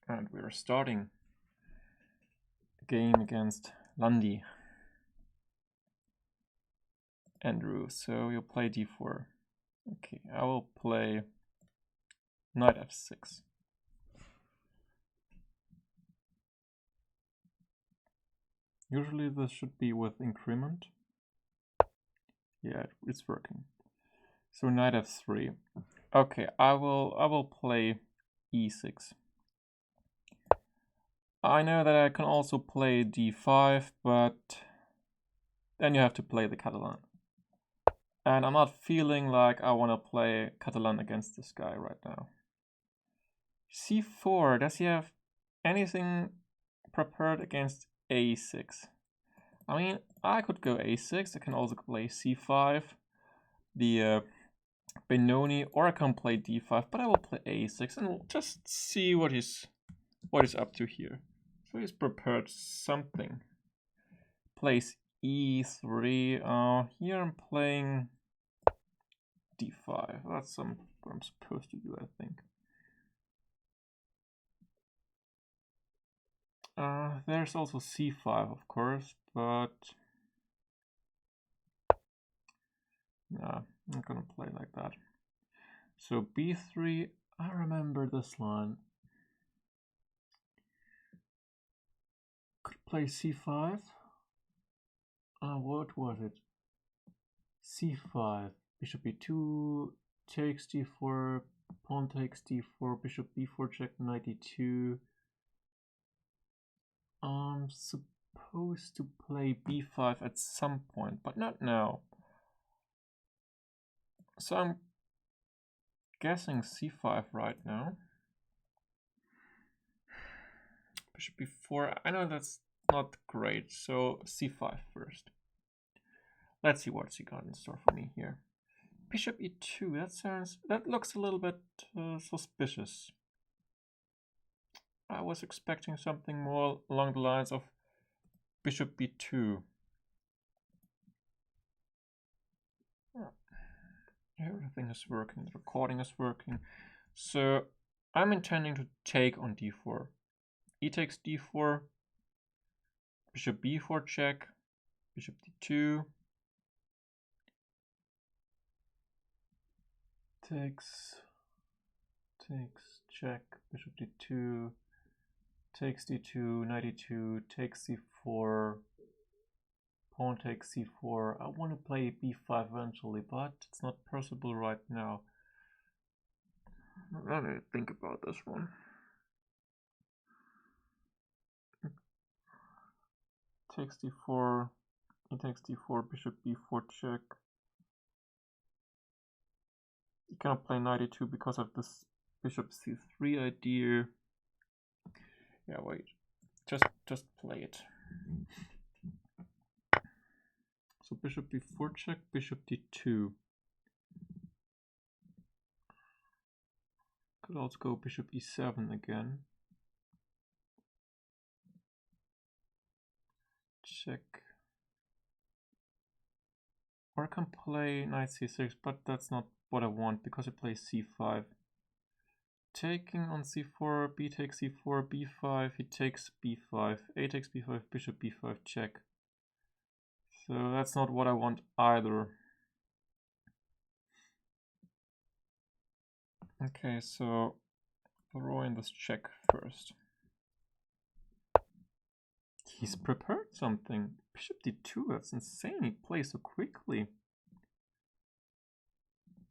And we're starting a game against Landy. Andrew, so you'll play d4. Okay, I will play knight f6. Usually this should be with increment. Yeah, it's working. So knight f3. Okay, I will play e6. I know that I can also play d5, but then you have to play the Catalan. And I'm not feeling like I want to play Catalan against this guy right now. c4, does he have anything prepared against a6? I mean, I could go a6, I can also play c5, the Benoni, or I can play d5, but I will play a6 and we'll just see what he's up to here. So he's prepared something. Plays e3. Here I'm playing d5. That's what I'm supposed to do, I think. There's also c5, of course, but nah, I'm not gonna play like that. So b3, I remember this line. Could play c5. What was it? c5, bishop b2, takes d4, pawn takes d4, bishop b4 check, knight e2. I'm supposed to play b5 at some point, but not now. So I'm guessing c5 right now. Bishop b4, I know that's not great, so c5 first. Let's see what's he got in store for me here. Bishop e2, that looks a little bit suspicious. I was expecting something more along the lines of bishop b2. Everything is working, the recording is working. So I'm intending to take on d4. E takes d4, bishop b4 check, bishop d2, takes, check, bishop d2, takes d2, knight e2, takes c4, pawn takes c4. I want to play b5 eventually, but it's not possible right now. Let me think about this one. Takes d4, he takes d4, bishop b4 check. You cannot play knight e2 because of this bishop c3 idea. Yeah, wait. Just play it. So bishop b4 check, bishop d2. Could also go bishop e7 again. Check. Or I can play knight c6, but that's not what I want because it plays c5. Taking on c4, b takes c4, b5, he takes b5, a takes b5, bishop b5 check. So that's not what I want either. Okay, so throw in this check first. He's prepared something. Bishop d2, that's insane, he plays so quickly.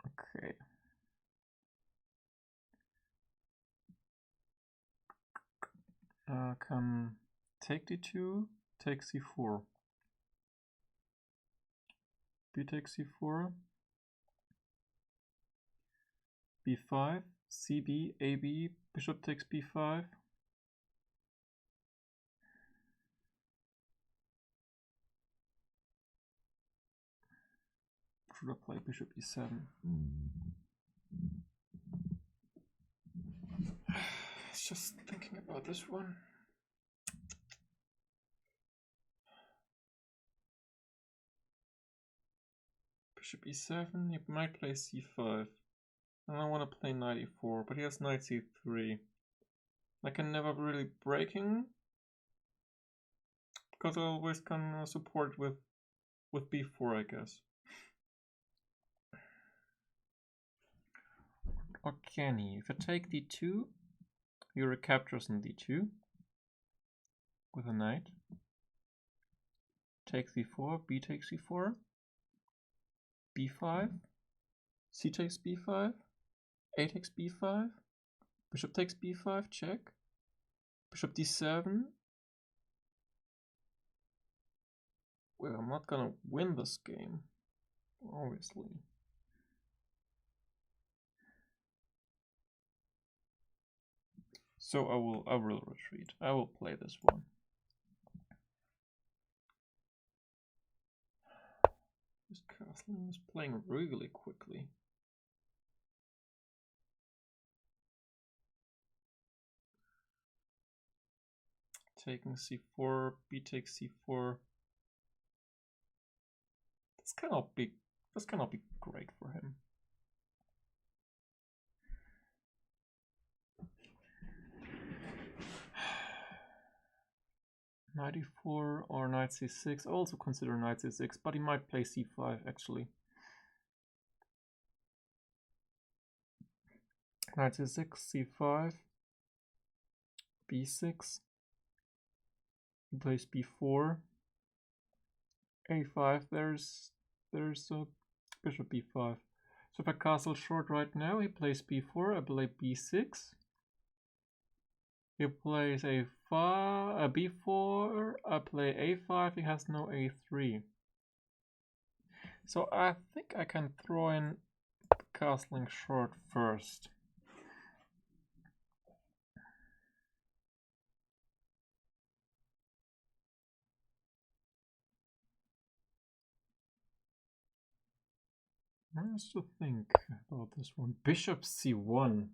Okay. Can take d2, take c4. B takes c4. b5, cb, ab, bishop takes b5. Should I play bishop e7? Just thinking about this one. Bishop e7, he might play c5. And I want to play knight e4, but he has knight c3. I can never really breaking, because I always can support with b4, I guess. Or can he? If I take d2, he recaptures on d2 with a knight. Takes d4, b takes c4, b5, c takes b5, a takes b5, bishop takes b5, check, bishop d7. Well, I'm not gonna win this game, obviously. So I will retreat. I will play this one. This castling is playing really quickly. Taking c4, b takes c4. This cannot be great for him. Knight e4 or knight c6. I also consider knight c6, but he might play c5 actually. Knight c6, c5, b6. He plays b4, a5. There's a bishop b5. So if I castle short right now, he plays b4. I play b6. He plays a b4. I play a5. He has no a3. So I think I can throw in castling short first. I have to think about this one. Bishop c1.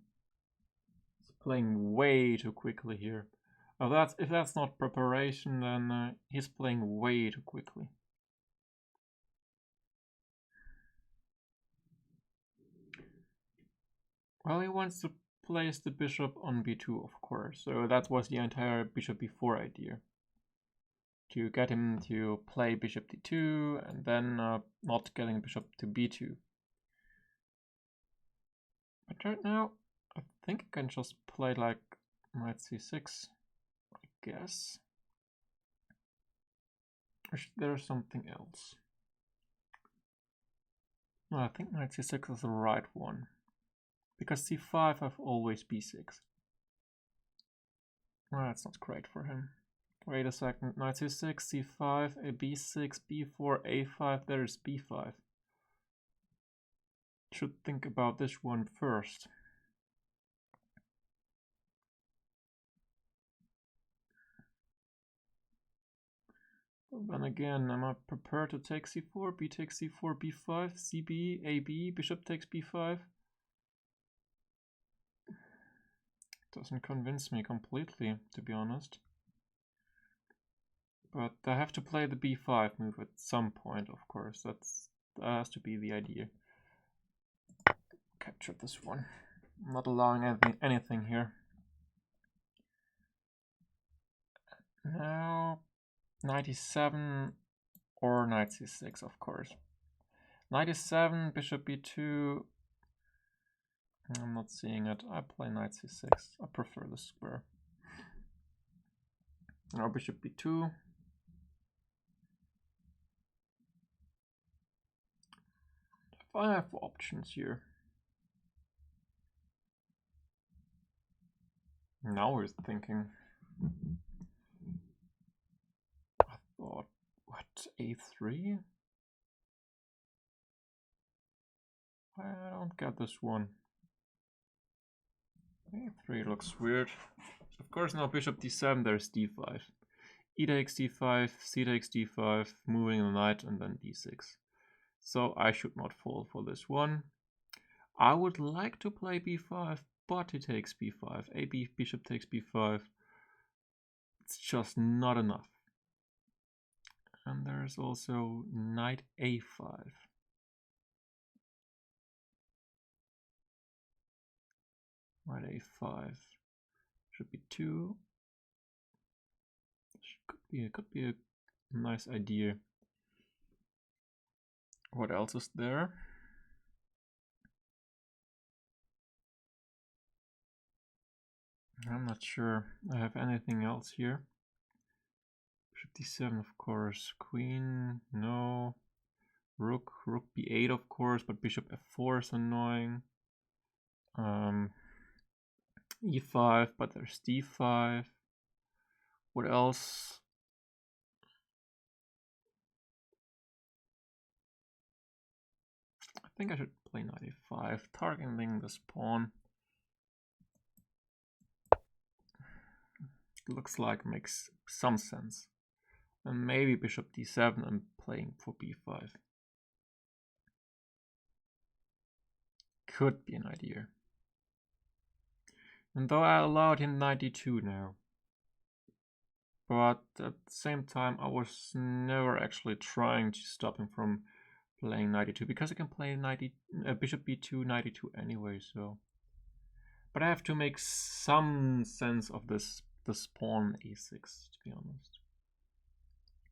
He's playing way too quickly here. Oh, if that's not preparation, then he's playing way too quickly. Well, he wants to place the bishop on b2, of course. So that was the entire bishop b4 idea. To get him to play bishop d2 and then not getting bishop to b2. But right now, I think I can just play like knight c6, I guess. Or is there something else? No, I think knight c6 is the right one. Because c5 have always b6. No, that's not great for him. Wait a second, knight c6, c5, a b6, b4, a5, there's b5. Should think about this one first. But then again, am I prepared to take c4, b takes c4, b5, cb, ab, bishop takes b5? Doesn't convince me completely, to be honest. But I have to play the b5 move at some point, of course. That has to be the idea. Capture this one. I'm not allowing anything here. Now, 97 or knight c6, of course. 97, bishop b2. I'm not seeing it. I play knight c6. I prefer the square. Now bishop b2. I have options here. Now we're thinking. I thought, what, a3? I don't get this one. a3 looks weird. Of course, now bishop d7, there's d5. E takes d5, c takes d5, moving the knight, and then d6. So I should not fall for this one. I would like to play b5, but he takes b5. Bishop takes b5. It's just not enough. And there's also knight a5. Knight a5. bishop b2. Could be a nice idea. What else is there? I'm not sure I have anything else here. Bishop d7, of course. Queen, no. Rook b8, of course, but bishop f4 is annoying. E5, but there's d5. What else? I think I should play knight e5, targeting this pawn. Looks like makes some sense. And maybe bishop d7 and playing for b5. Could be an idea. And though I allowed him knight d2 now. But at the same time, I was never actually trying to stop him from playing knight e2 because I can play bishop b2, knight e2 anyway. So, but I have to make some sense of this pawn a6, to be honest.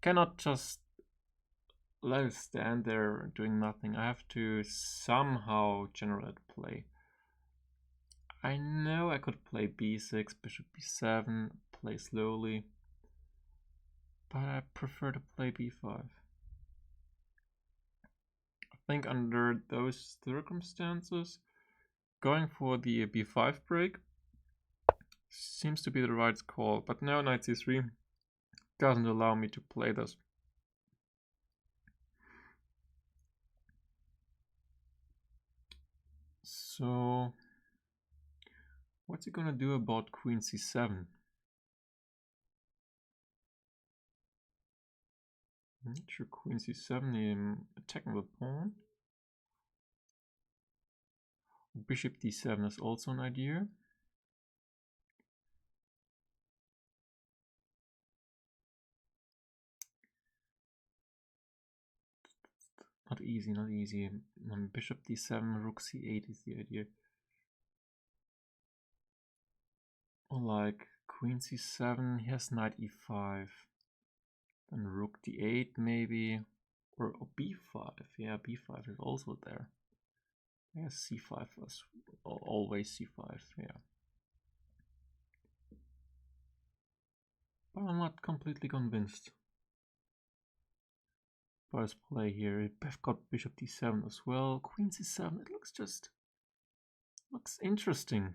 Cannot just let it stand there doing nothing. I have to somehow generate play. I know I could play b6, bishop b7, play slowly, but I prefer to play b5. I think under those circumstances, going for the b5 break seems to be the right call, but now knight c3 doesn't allow me to play this. So, what's he gonna do about queen c7? I'm not sure queen c7 attacking the pawn. Bishop d7 is also an idea. Not easy, not easy. Bishop d7, rook c8 is the idea. Or like queen c7, he has knight e5. Then rook d8 maybe. Or b5. Yeah, b5 is also there. Yeah, c5 was always c5, yeah. But I'm not completely convinced by his play here. I've got bishop d7 as well. Queen c7, it looks interesting.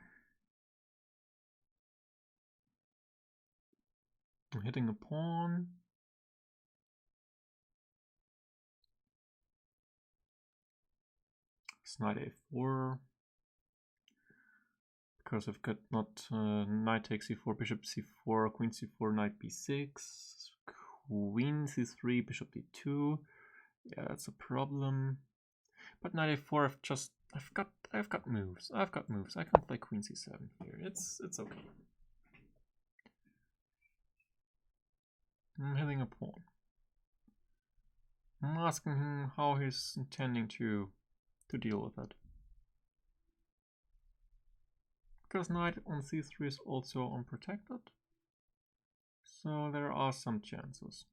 I'm hitting a pawn. It's knight a4. Because I've got not knight takes c4, bishop c4, queen c4, knight b6, queen c3, bishop d2. Yeah, that's a problem. But knight a4, I've got moves. I can play queen c7 here. It's okay. I'm hitting a pawn. I'm asking him how he's intending to deal with that. Because knight on c3 is also unprotected. So there are some chances.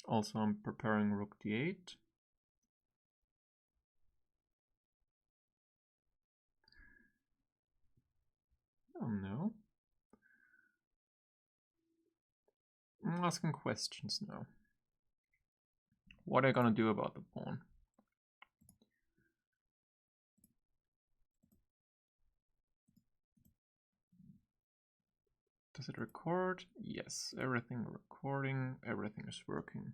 Also, I'm preparing rook d8. Oh no. I'm asking questions now. What are you gonna do about the pawn? Does it record? Yes, everything recording, everything is working.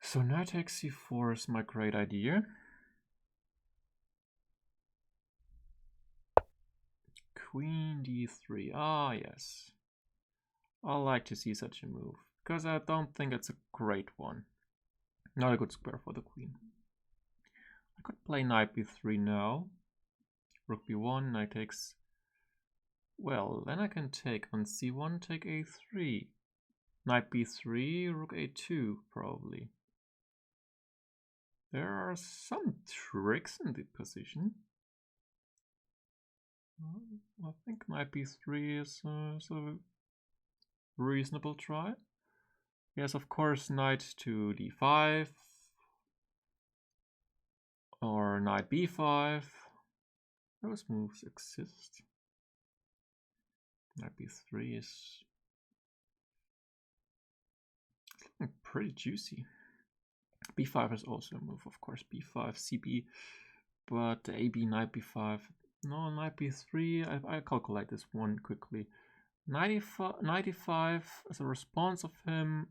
So knight takes c4 is my great idea. Queen d3, ah yes. I like to see such a move, because I don't think it's a great one. Not a good square for the queen. I could play knight b3 now. Rook b1, knight takes... Well, then I can take on c1, take a3. Knight b3, rook a2, probably. There are some tricks in the position. I think knight b3 is a reasonable try. Yes, of course, knight to d5 or knight b5. Those moves exist. Knight b3 is looking pretty juicy. b5 is also a move, of course. b5, cb, but ab, knight b5. No, knight b3. I calculate this one quickly. 95 as a response of him.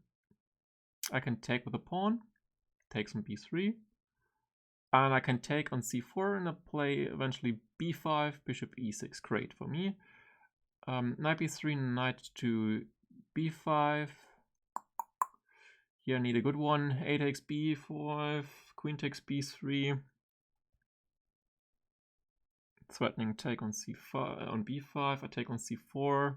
I can take with a pawn, take some b3, and I can take on c4 and I play eventually b5, bishop e6. Great for me. Knight b3, knight to b5. Here I need a good one. A takes b5, queen takes b3. Threatening take on c5, on b5. I take on c4.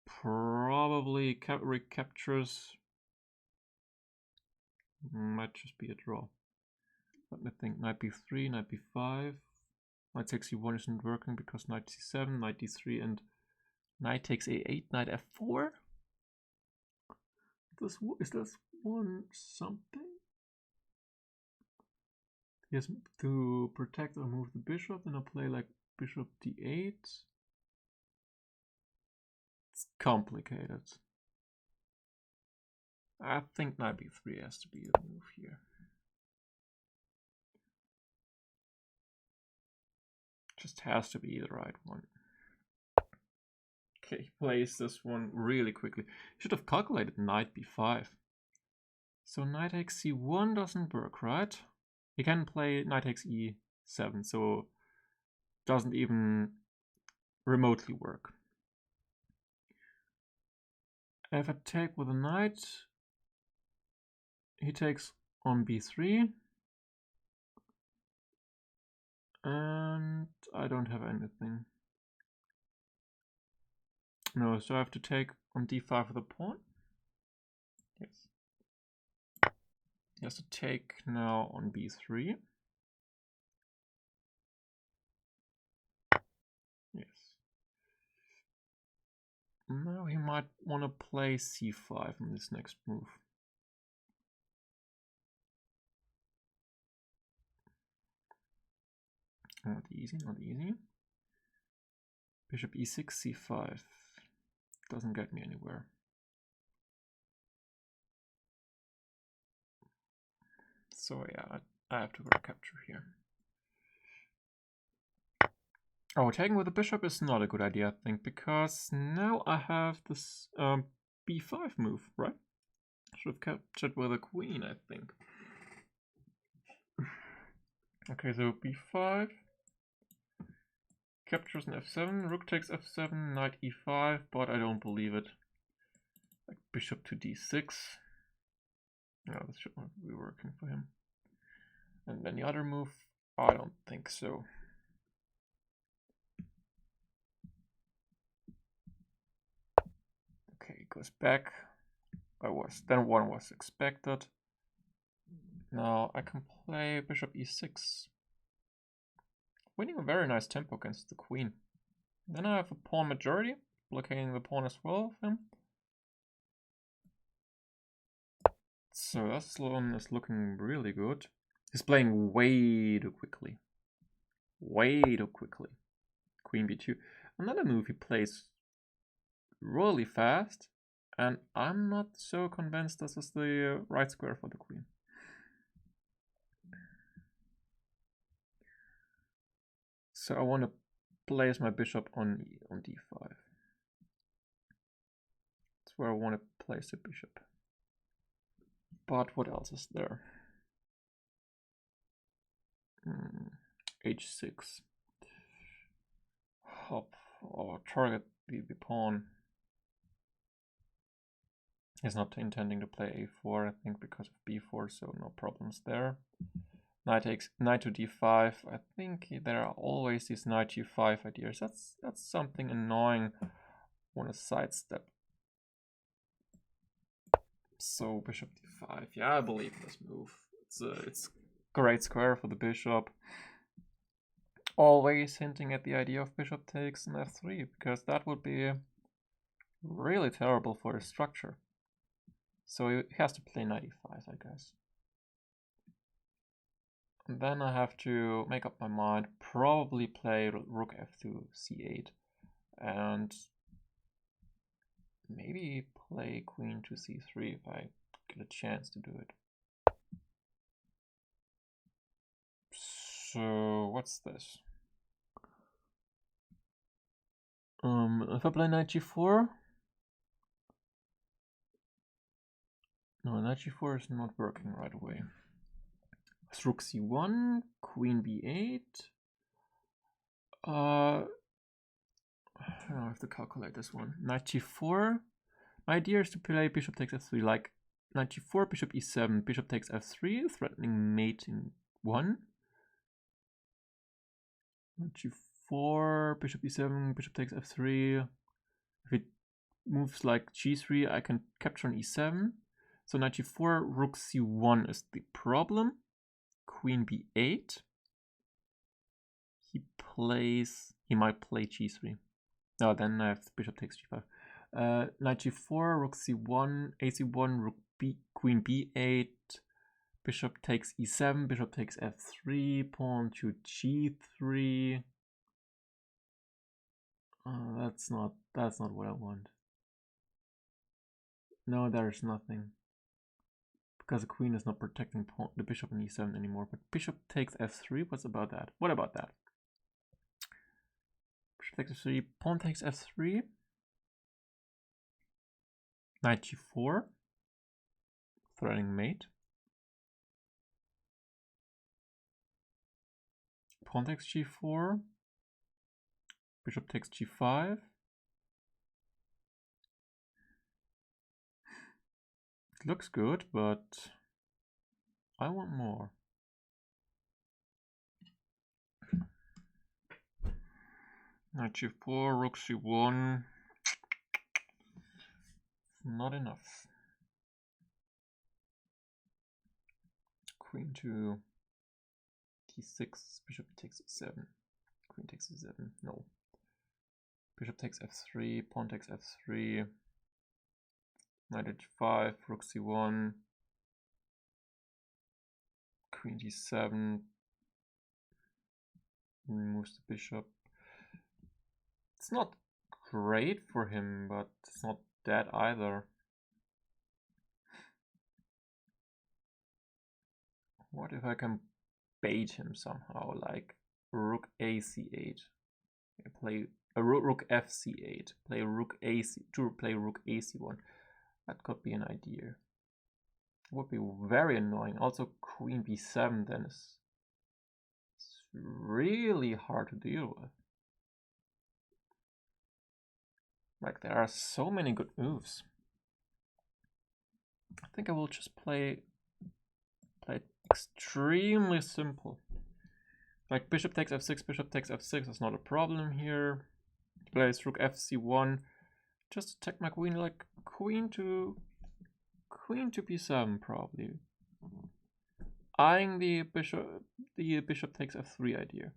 Probably recaptures. Might just be a draw. Let me think. Knight b3, knight b5. Knight takes c1 isn't working because knight c7, knight d3, and knight takes a8, knight f4. Is this one something? Yes, to protect or move the bishop, then I play like bishop d8. It's complicated. I think knight b3 has to be the move here. Just has to be the right one. Okay, he plays this one really quickly. Should have calculated knight b5. So knight takes c1 doesn't work, right? He can play knight takes e7, so doesn't even remotely work. If I take with a knight, he takes on b3. And I don't have anything. No, so I have to take on d5 with a pawn. Yes. He has to take now on b3. Yes. Now he might want to play c5 in this next move. Not easy, not easy. Bishop e6, c5. Doesn't get me anywhere. So yeah, I have to recapture here. Oh, taking with the bishop is not a good idea, I think, because now I have this b5 move, right? Should have captured with a queen, I think. Okay, so b5 captures an f7, rook takes f7, knight e5, but I don't believe it. Like bishop to d6. No, this should not be working for him. And then the other move, I don't think so. Okay, it goes back. Then one was expected. Now I can play bishop e6. Winning a very nice tempo against the queen. Then I have a pawn majority, blockading the pawn as well of him. So that one is looking really good. He's playing way too quickly. Way too quickly. Queen b2. Another move he plays really fast, and I'm not so convinced this is the right square for the queen. So I want to place my bishop on d5. That's where I want to place the bishop. But what else is there? h6. Hop or target the pawn. He's not intending to play a4, I think, because of b4, so no problems there. Knight to d5. I think there are always these knight g5 ideas. That's something annoying. I want to sidestep. So bishop d5. Yeah, I believe in this move. it's great square for the bishop. Always hinting at the idea of bishop takes an f3, because that would be really terrible for his structure. So he has to play knight e5, I guess. And then I have to make up my mind, probably play rook f2 c8, and maybe play queen to c3 if I get a chance to do it. So what's this? If I play knight g4, no, knight g4 is not working right away. Rook c1, queen b8. I have to calculate this one. Knight g4. My idea is to play bishop takes f3, like knight g4, bishop e7, bishop takes f3, threatening mate in 1. Knight g4, bishop e7, bishop takes f3. If it moves like g3, I can capture an e7. So knight g4, rook c1 is the problem. Queen b8. He might play g3. No, then I have bishop takes g5. Knight g4, rook c1, ac1, rook b, queen b8, bishop takes e7, bishop takes f3, pawn to g3. That's not what I want. No, there's nothing, because the queen is not protecting the bishop in e7 anymore. But bishop takes f3. What's about that? What about that? Bishop takes f3, pawn takes f3. Knight g4, threatening mate. Pawn takes g4. Bishop takes g5. It looks good, but I want more. Knight g4, rook c1. Not enough. Queen to d6, bishop takes e7. Queen takes e7, no. Bishop takes f3, pawn takes f3. Knight h5, rook c1. Queen d7. Removes the bishop. It's not great for him, but it's not dead either. What if I can bait him somehow, like rook a c8? Play a rook f c8. Play rook a c to play rook a c1. That could be an idea. It would be very annoying. Also, queen b7 then is really hard to deal with. Like, there are so many good moves. I think I will just play it extremely simple. Like bishop takes f6, bishop takes f6 is not a problem here. Plays rook f c1. Just attack my queen, like queen to b7 probably. Eyeing the bishop takes f3 idea.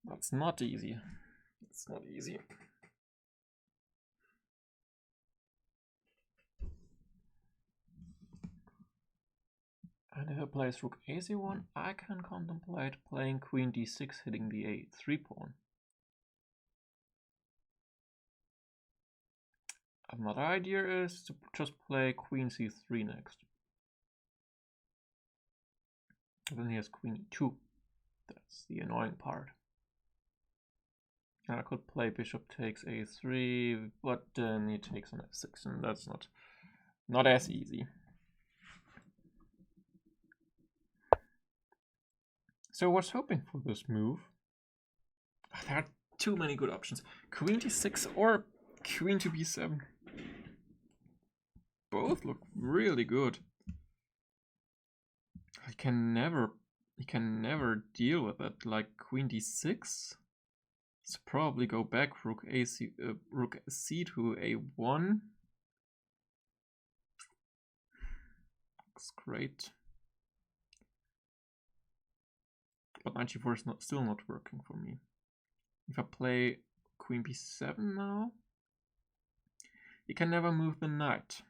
That's not easy. It's not easy. And if I plays rook a1, I can contemplate playing queen d6, hitting the a3 pawn. Another idea is to just play queen c3 next. Then he has queen e2. That's the annoying part. And I could play bishop takes a3, but then he takes on f6, and that's not as easy. So I was hoping for this move. There are too many good options. Queen d6 or queen to b7. Both look really good. I can never deal with it. Like queen d6. So probably go back rook c to a1. looks great. But knight g4 is still not working for me. If I play queen b7 now, you can never move the knight.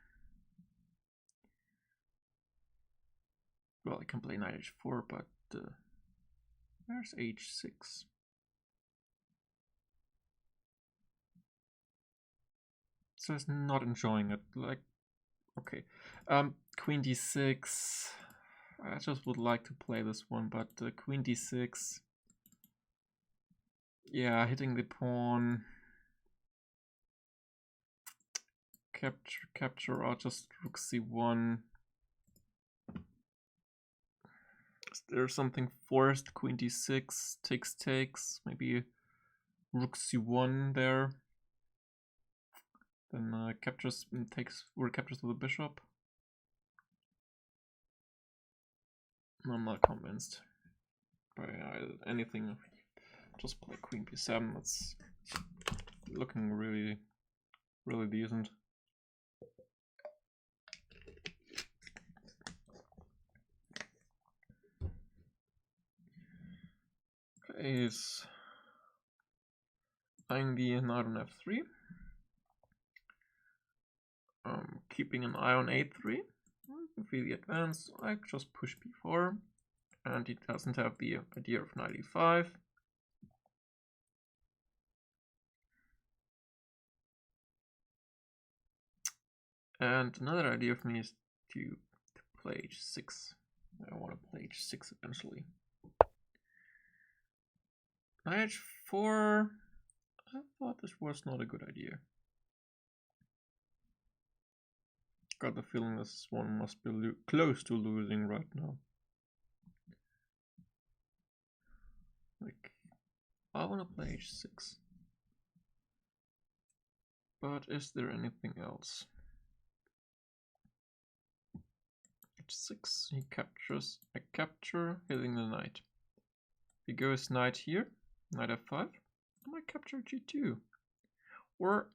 Well, I can play knight h4, but there's h6. So it's not enjoying it. Like, okay, queen d6. I just would like to play this one, but queen d6. Yeah, hitting the pawn. Capture, or just rook c1. Is there something forced? Queen d6, takes, maybe rook c1 there. Then captures, recaptures with the bishop. I'm not convinced by anything. Just play queen b7. That's looking really, really decent. Okay, is eyeing the knight on f3. Keeping an eye on a3. If he advance, I just push b4, and he doesn't have the idea of knight e5. And another idea of me is to play h6. I want to play h6 eventually. Knight h4. I thought this was not a good idea. Got the feeling this one must be close to losing right now. Like, I want to play h6. But is there anything else? h6, he captures, I capture, hitting the knight. He goes knight here, knight f5, I might capture g2. Or,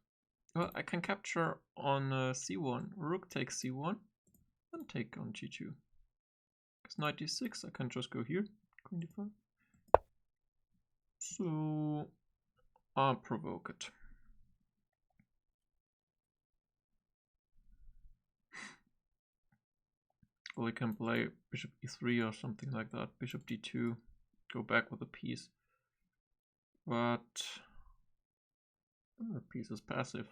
well, I can capture on c1, rook takes c1, and take on g2. Because knight d6, I can just go here, queen d5. So, I'll provoke it. Or we can play bishop e3 or something like that, bishop d2, go back with a piece. But the piece is passive.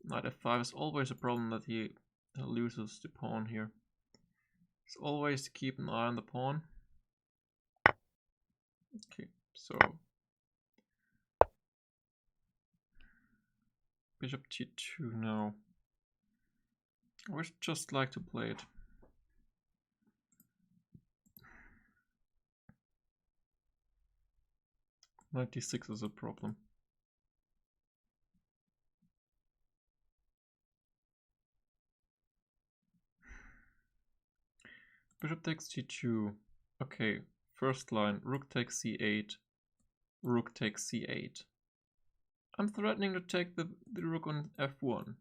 Knight f5 is always a problem that he loses the pawn here. It's always to keep an eye on the pawn. Okay, so bishop t2 now. I would just like to play it. Knight d6 is a problem. Bishop takes g2. Okay, first line, rook takes c8, rook takes c8. I'm threatening to take the rook on f1.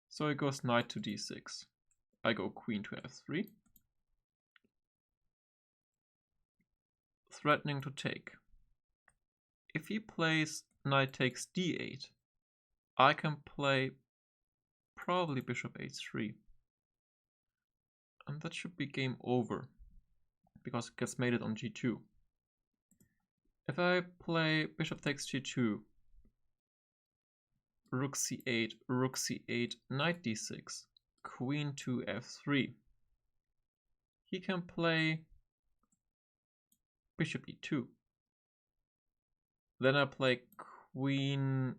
So he goes knight to d6. I go queen to f3. Threatening to take. If he plays knight takes d8, I can play probably bishop h3. And that should be game over, because it gets mated on g2. If I play bishop takes g2, rook c8, knight d6, queen to f3, he can play bishop e2. Then I play queen,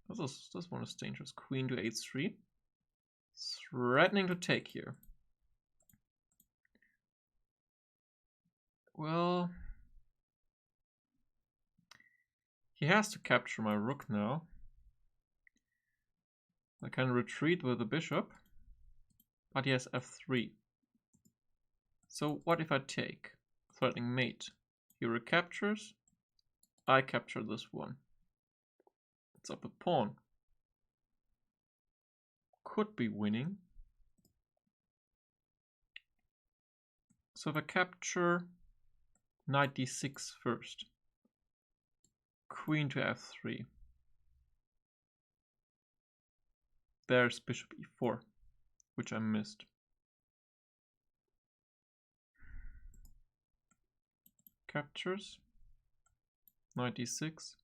this one is dangerous, queen to h3, threatening to take here. Well, he has to capture my rook now. I can retreat with the bishop, but he has f3. So what if I take? Threatening mate. He recaptures, I capture this one. It's up a pawn. Could be winning. So if I capture knight d6 first, queen to f3, there's bishop e4, which I missed. Captures, knight d6,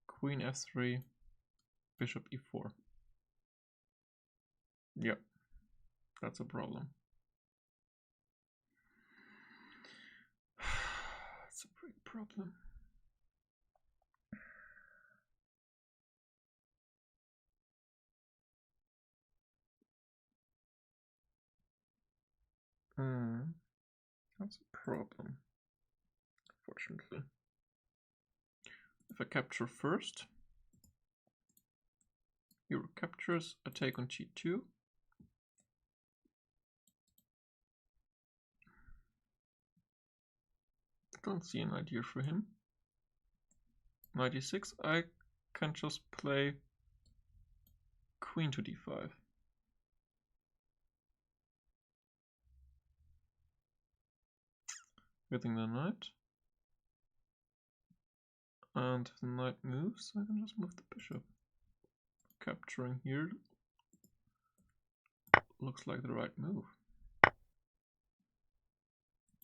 queen f3, bishop e4. Yeah, that's a problem. It's a big problem. That's a problem, fortunately. If I capture first, hero captures, I take on g2. Don't see an idea for him. Knight d6, I can just play queen to d5. Getting the knight. And if the knight moves, I can just move the bishop. Capturing here looks like the right move.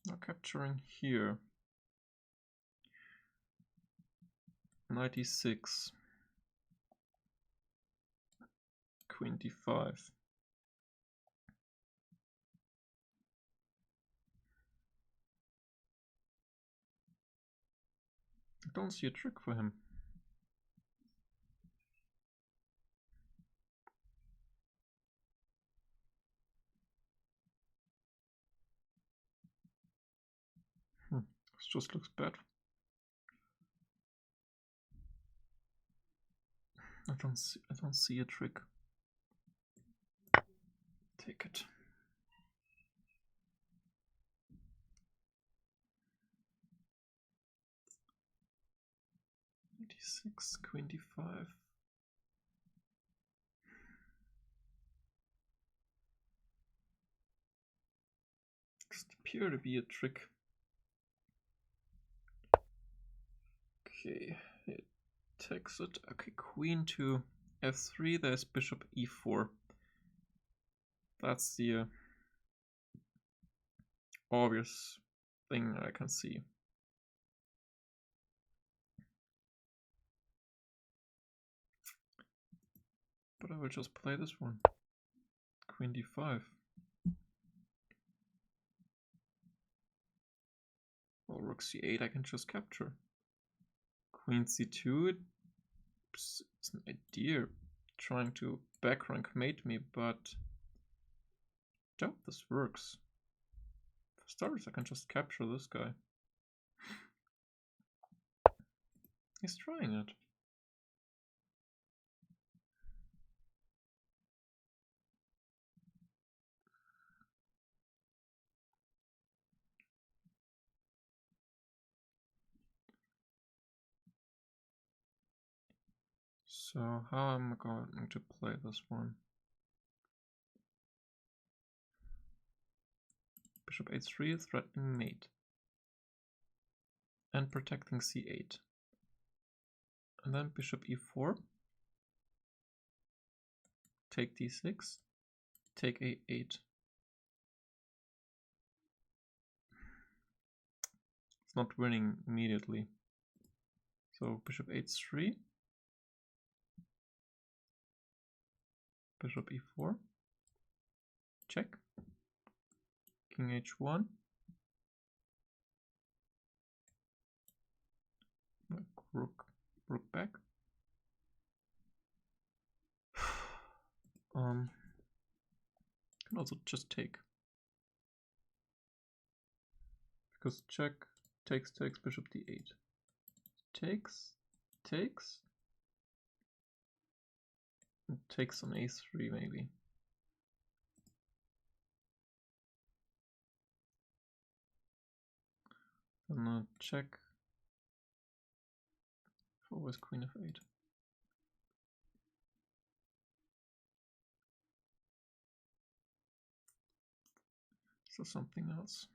Now capturing here. Knight e6. Queen d5. I don't see a trick for him. This just looks bad. I don't see a trick. Take it. d6, queen d5. Doesn't appear to be a trick. Okay, it takes it. Okay, queen to f3. There's bishop e4. That's the obvious thing I can see. But I will just play this one. Queen d5. Well, rook c8 I can just capture. Queen c2, it's an idea trying to backrank mate me, but I doubt this works. For starters, I can just capture this guy. He's trying it. So how am I going to play this one? Bishop a3, threatening mate. And protecting c8. And then bishop e4. Take d6. Take a8. It's not winning immediately. So bishop h3. Bishop e4. Check. King h1. Rook back. Can also just take. Because check, takes, bishop d8. Takes. And takes on a3 maybe. Then check. Always queen f8. So something else.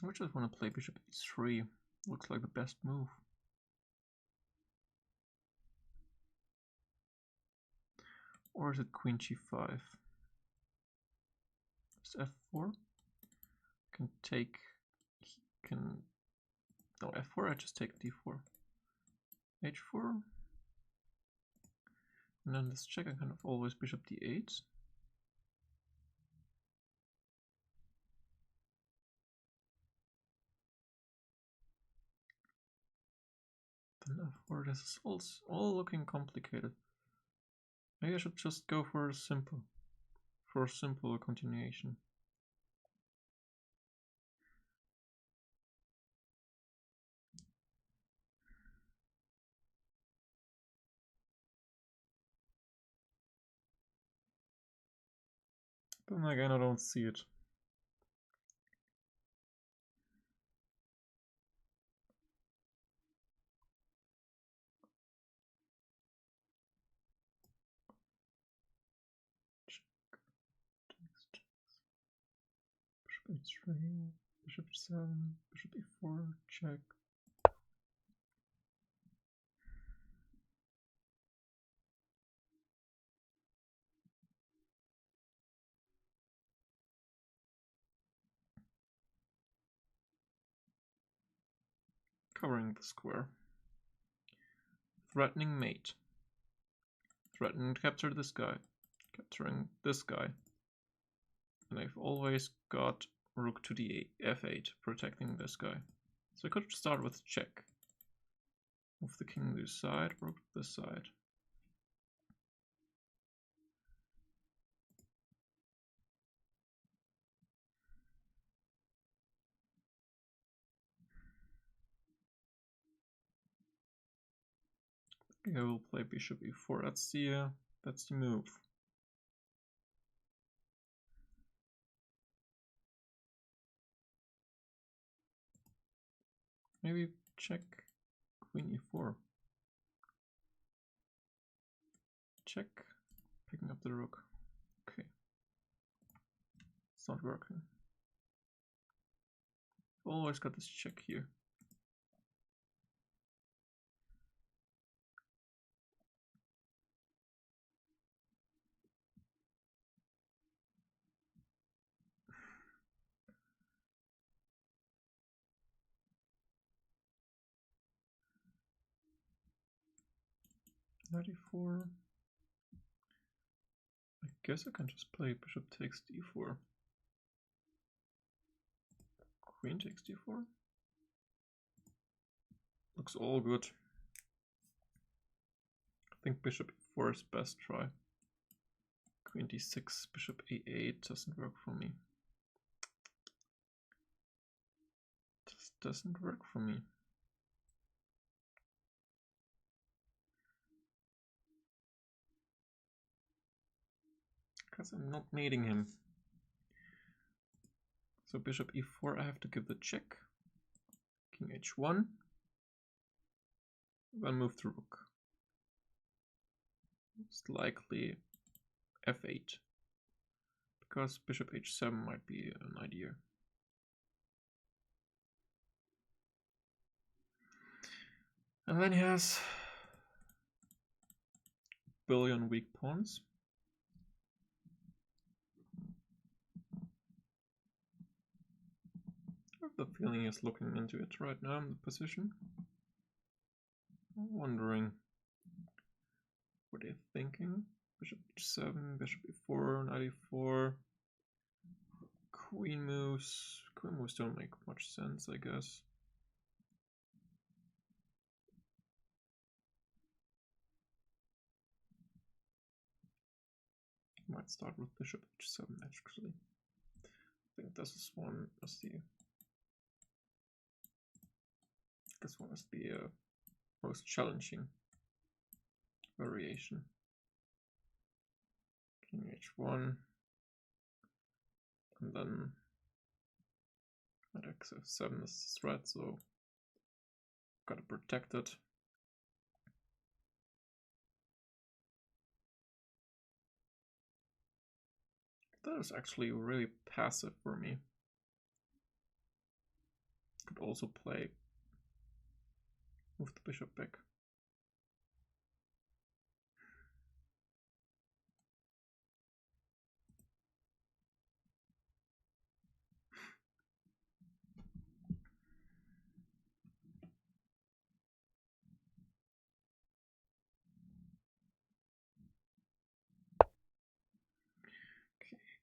I just want to play bishop e3. Looks like the best move. Or is it queen g5? Just f4. Can take. Can. No, f4. I just take d4. h4. And then this check. I kind of always bishop d8. Then f4. This is all looking complicated. Maybe I should just go for a simple continuation. Then again, I don't see it. Bishop e3, bishop e7, bishop e4, check. Covering the square. Threatening mate. Threatening to capture this guy. Capturing this guy. And I've always got rook to the f8, protecting this guy. So I could start with check. Move the king to this side, rook to this side. I will play bishop e4. That's the move. Maybe check queen e4. Check, picking up the rook. Okay, it's not working. Always got this check here. Knight e4. I guess I can just play bishop takes d4. Queen takes d4. Looks all good. I think bishop e4 is best try. Queen d6, bishop a8 doesn't work for me. Just doesn't work for me. Because I'm not mating him. So bishop e4, I have to give the check. King h1. Then move the rook. Most likely f8. Because bishop h7 might be an idea. And then he has a billion weak pawns. I have the feeling he's looking into it right now in the position. I'm wondering what they're thinking. Bishop h7, bishop e4, knight e4. Queen moves. Queen moves don't make much sense, I guess. Might start with bishop h7 actually. I think this is one as the most challenging variation. King h1, and then at x7 is the threat, so gotta protect it. That is actually really passive for me. Could also play move the bishop back.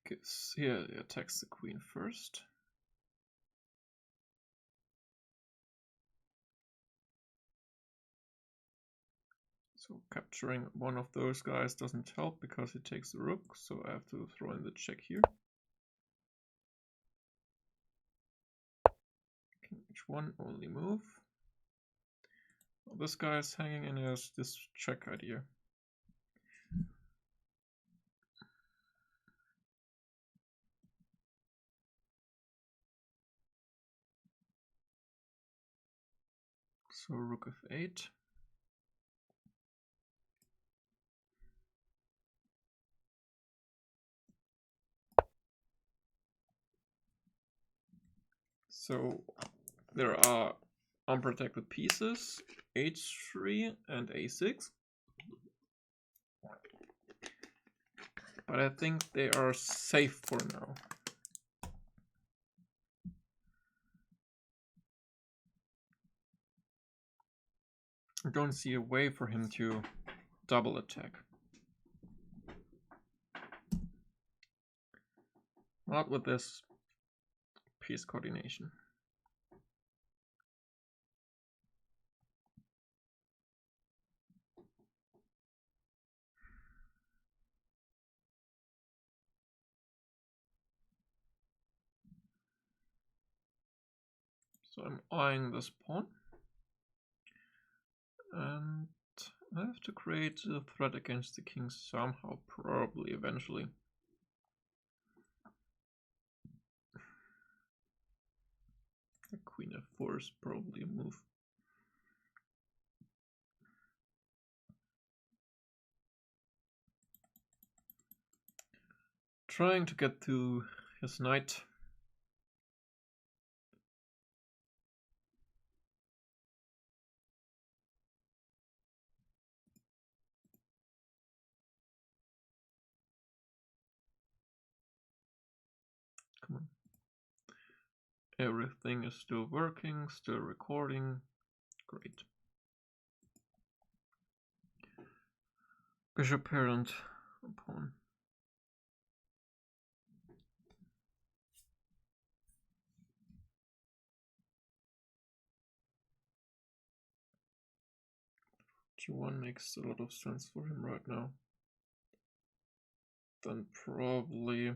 Because here he attacks the queen first. So capturing one of those guys doesn't help because he takes the rook, so I have to throw in the check here. King h1, only move. Well, this guy is hanging in as this check idea. So rook f8. So there are unprotected pieces, h3 and a6. But I think they are safe for now. I don't see a way for him to double attack. Not with this piece coordination. So I'm eyeing this pawn. And I have to create a threat against the king somehow, probably, eventually. The queen f4 is probably a move. Trying to get to his knight. Come on. Everything is still working, still recording. Great. Bishop parent pawn. G1 makes a lot of sense for him right now. Then probably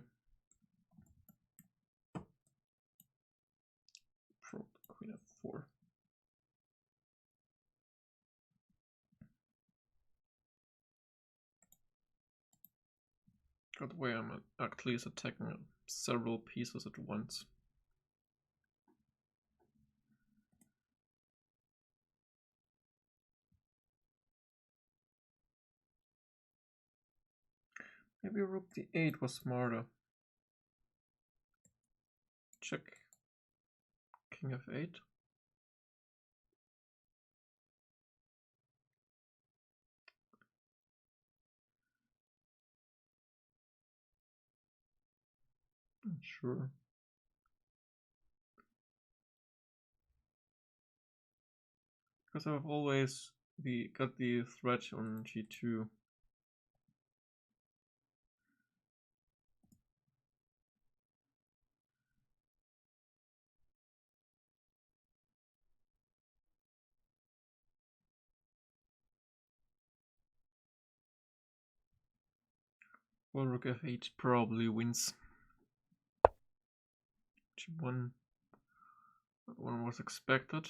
queen f4. That way I'm actually attacking several pieces at once. Maybe rook d8 was smarter. Check. King f8. Sure. Because I've always got the threat on g2. Well, rook f8 probably wins. G1. That one was expected.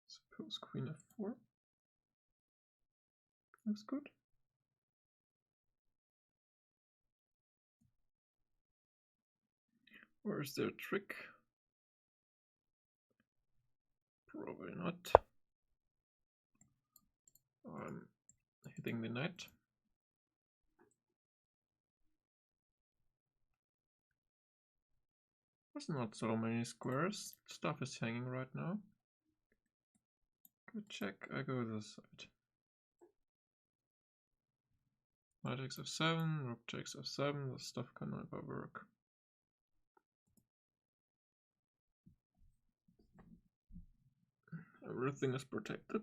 Suppose queen f4. Looks good. Where's their trick? Probably not. I'm hitting the knight. There's not so many squares. Stuff is hanging right now. Good check. I go this side. Knight takes f7, rook takes f7. The stuff can never work. Everything is protected.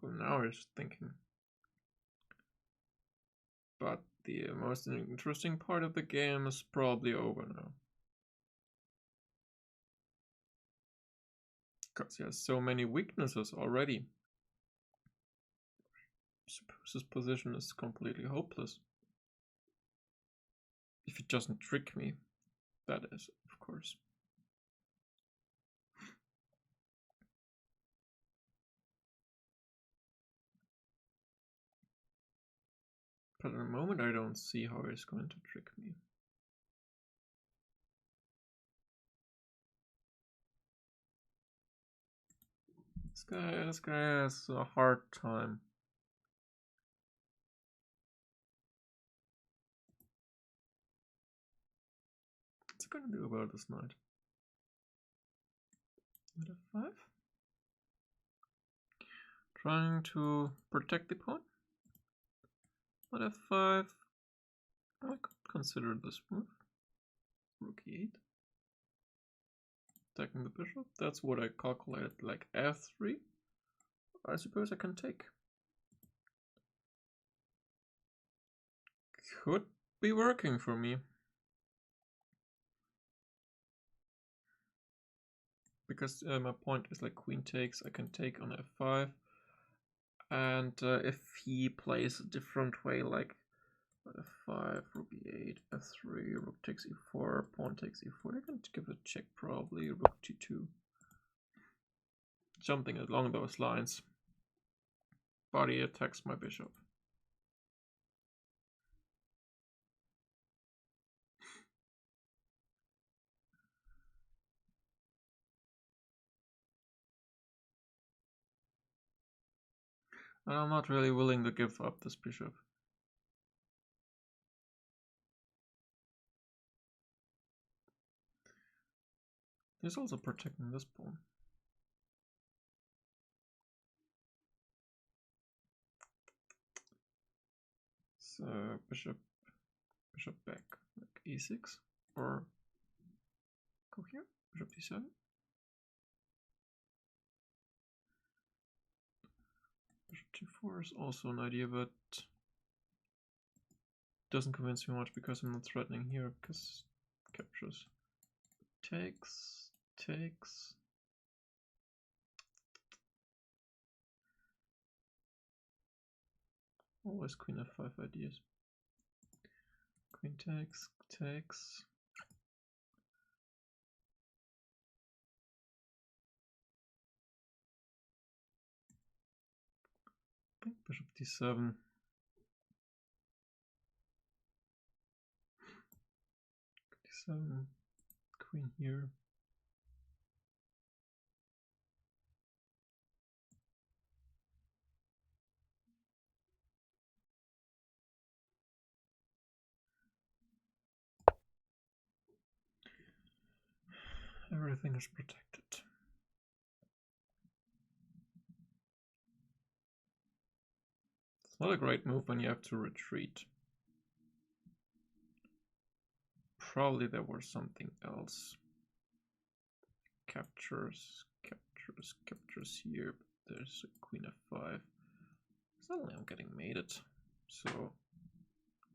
Well, now he's thinking. But the most interesting part of the game is probably over now. Because he has so many weaknesses already. I suppose his position is completely hopeless. If he doesn't trick me, that is, of course. But at the moment I don't see how he's going to trick me. This guy has a hard time. What's he gonna do about this knight? Knight f5? Trying to protect the pawn. Knight f5. I could consider this move. Rook e8. Attacking the bishop. That's what I calculated, like f3. I suppose I can take. Could be working for me. Because my point is like queen takes, I can take on f5. And if he plays a different way, like f5, rook e8, f3, rook takes e4, pawn takes e4, I can give a check probably, rook g2. Something along those lines. But he attacks my bishop. And I'm not really willing to give up this bishop. He's also protecting this pawn. So bishop back, like e6, or go here, bishop d7. Bishop g4 is also an idea, but doesn't convince me much because I'm not threatening here, because captures. Takes. Always queen f5 ideas. Queen takes. Bishop d7. d7. Queen here. Everything is protected. It's not a great move when you have to retreat. Probably there was something else. Captures here, but there's a queen f5. Suddenly I'm getting mated, so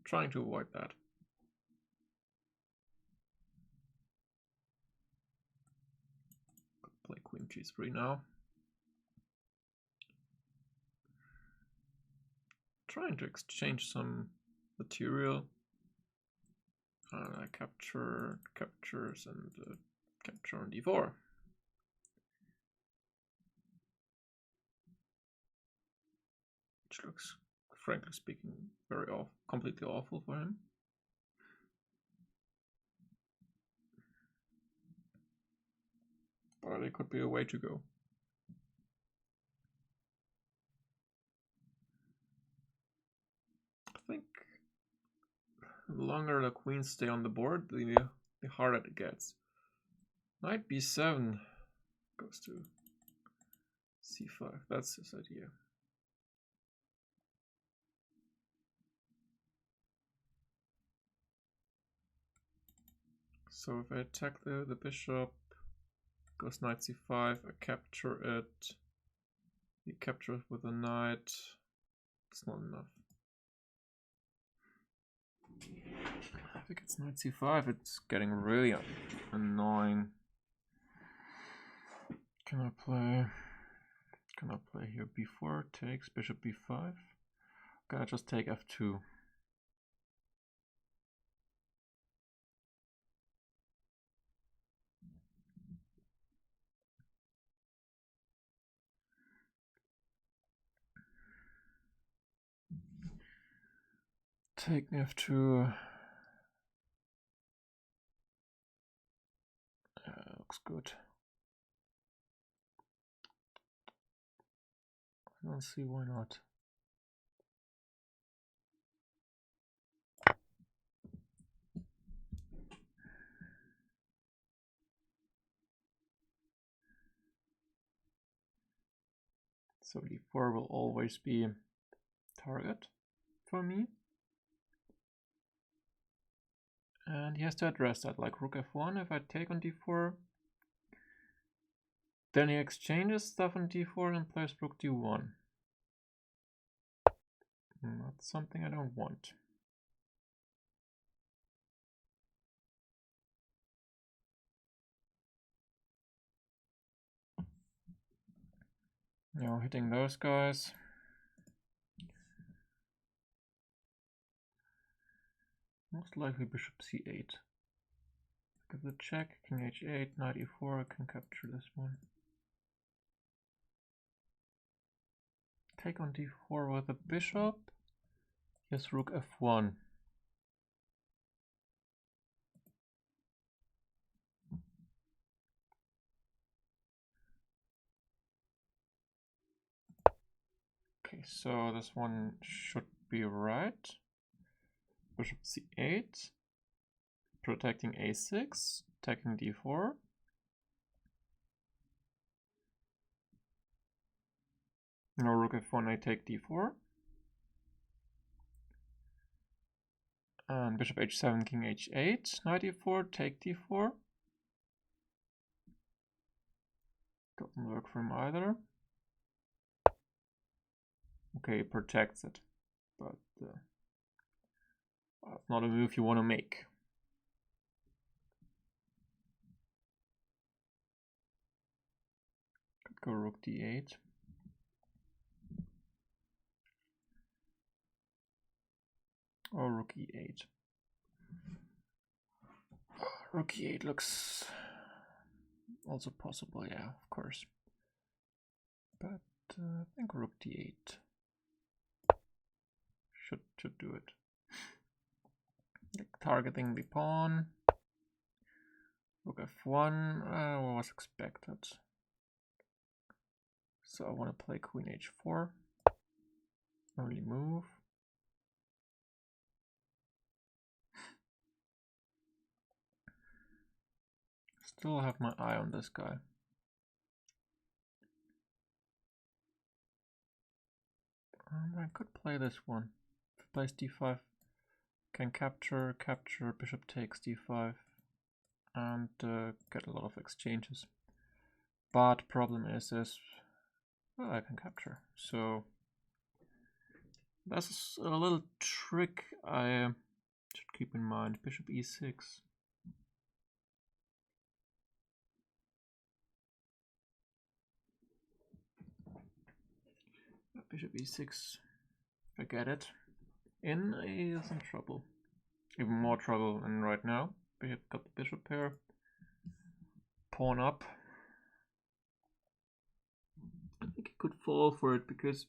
trying to avoid that. Play queen g3 now. Trying to exchange some material. And I captures, and capture on d4. Which looks, frankly speaking, very completely awful for him. But it could be a way to go. I think the longer the queens stay on the board, the harder it gets. Knight b7 goes to c5. That's his idea. So if I attack the bishop, goes knight c5, I capture it. He captures with a knight. It's not enough. If it gets knight c5, it's getting really annoying. Can I play here b4, takes bishop b5? Can I just take f2? Take f2. Looks good. I don't see why not. So d4 will always be target for me. And he has to address that, like rook f1. If I take on d4, then he exchanges stuff on d4 and plays rook d1. That's something I don't want. Now hitting those guys. Most likely bishop c8. Give the check, king h8, knight e4, I can capture this one. Take on d4 with a bishop. Yes, rook f1. Okay, so this one should be right. Bishop c8, protecting a6, attacking d4. Now rook f1, I take d4. And bishop h7, king h8, knight e4, take d4. Doesn't work for him either. Okay, protects it, but that's not a move you want to make. Could go rook d8. Or rook e8. Rook e8 looks also possible, yeah, of course. But I think rook d8 should do it. Like targeting the pawn. Rook f1 was expected. So I want to play queen h4. Early move. Still have my eye on this guy. I could play this one. If it plays d5, can capture, bishop takes d5, and get a lot of exchanges. But problem is well, I can capture. So that's a little trick I should keep in mind. Bishop e6. Bishop e6. If I get it in, he is in trouble. even more trouble than right now. Bishop got the bishop pair. Pawn up. I think he could fall for it because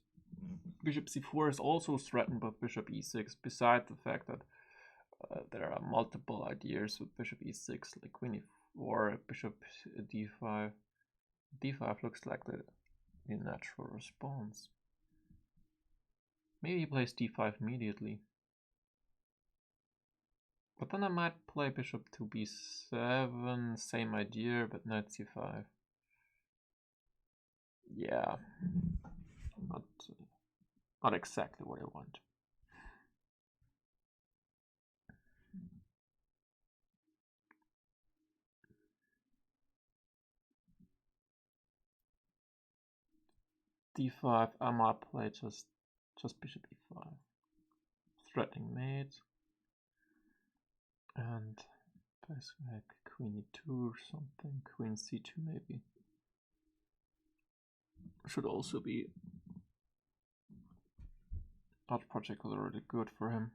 bishop c4 is also threatened by bishop e6, beside the fact that there are multiple ideas with bishop e6, like queen e4, bishop d5. d5 looks like the natural response. Maybe he plays d5 immediately. But then I might play bishop to b7, same idea, but knight c5. Yeah, not exactly what I want. d5, I might play just bishop e5. Threatening mate. And place like queen e2 or something, queen c2 maybe. Should also be not particularly good for him.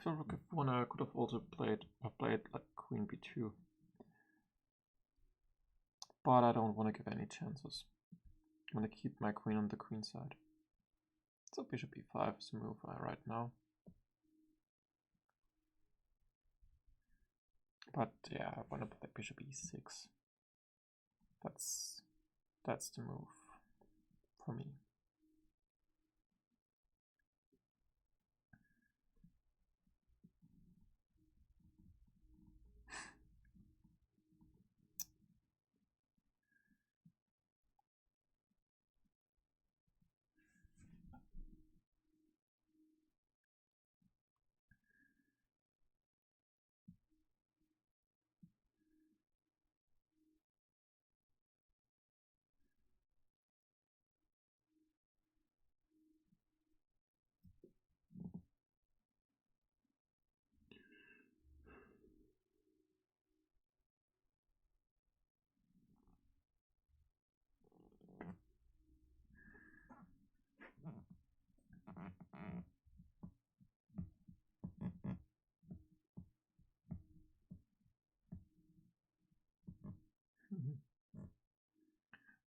So rook f1, I could have also played like queen b2. But I don't want to give any chances. I'm going to keep my queen on the queen side. So bishop e5 is the move right now. But yeah, I want to play bishop e6. That's the move for me.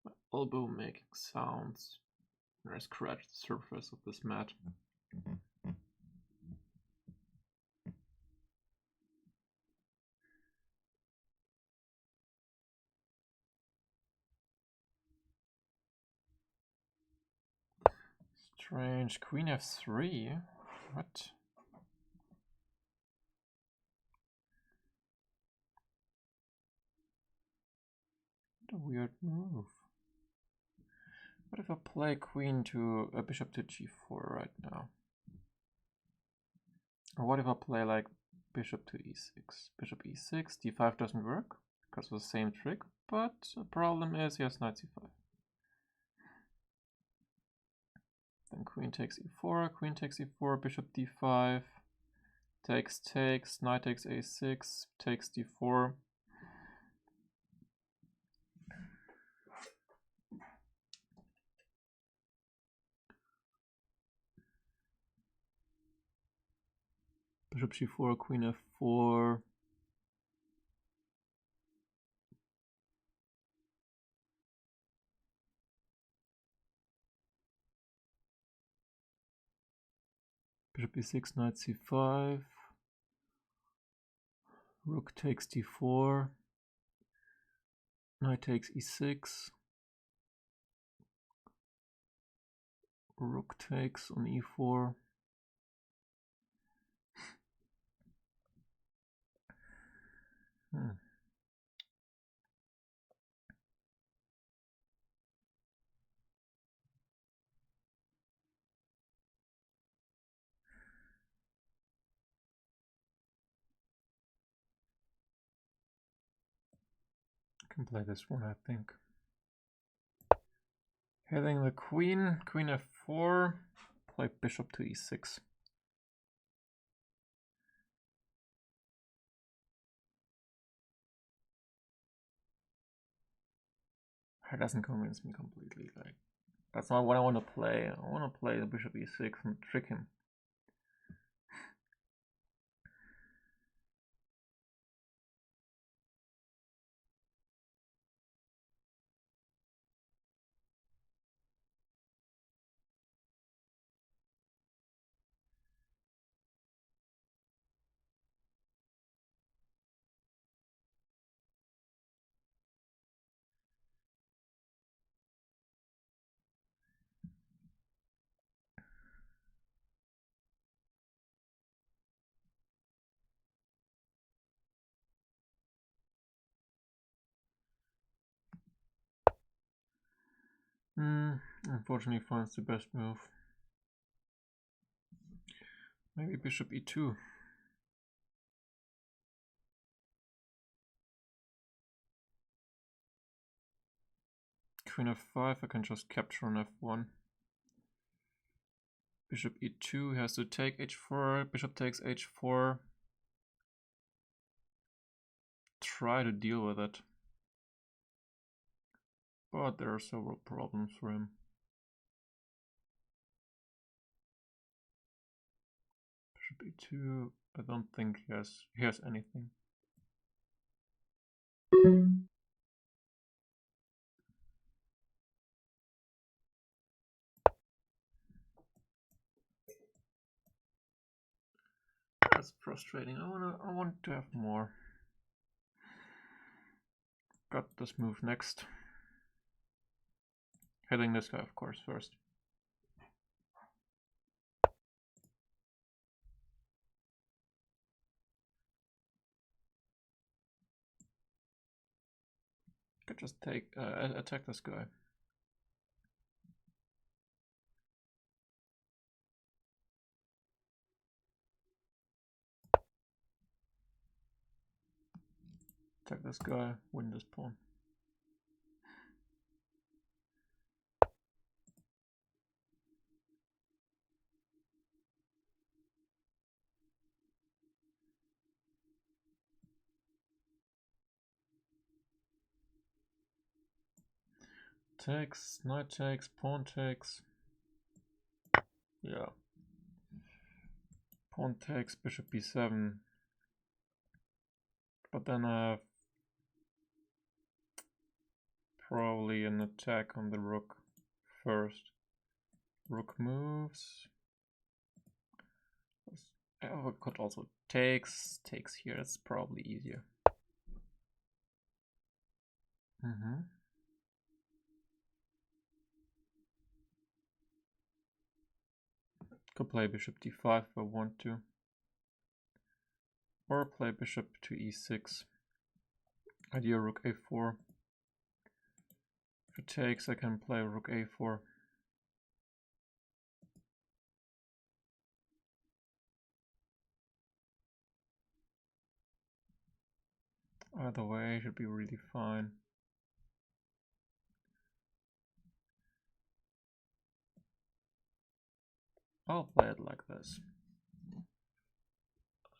My elbow making sounds when I scratch the surface of this mat. Strange. Queen f3? What? What a weird move. What if I play queen to a bishop to g4 right now? Or what if I play like bishop to e6? Bishop e6, d5 doesn't work because of the same trick, but the problem is he has knight c5. Then queen takes e4, bishop d5, takes, knight takes a6, takes d4. Bishop g4, queen f4. Bishop e6, knight c5. Rook takes d4. Knight takes e6. Rook takes on e4. I can play this one, I think. Hitting the queen, queen f4, play bishop to e6. That doesn't convince me completely. Like, that's not what I want to play. I want to play the bishop e6 and trick him. Unfortunately, finds the best move. Maybe bishop e2. Queen f5, I can just capture on f1. Bishop e2 has to take h4, bishop takes h4. Try to deal with it. But there are several problems for him. Bishop e2, I don't think he has anything. That's frustrating. I want to have more. Got this move next. Hitting this guy, of course, first. Could just take attack this guy. Attack this guy, win this pawn. Takes, knight takes, pawn takes. Yeah. Pawn takes, bishop b7. But then I have probably an attack on the rook first. Rook moves. Oh, could also takes here. That's probably easier. Could play bishop d5 if I want to. Or play bishop to e6. Idea rook a4. If it takes, I can play rook a4. Either way should be really fine. I'll play it like this.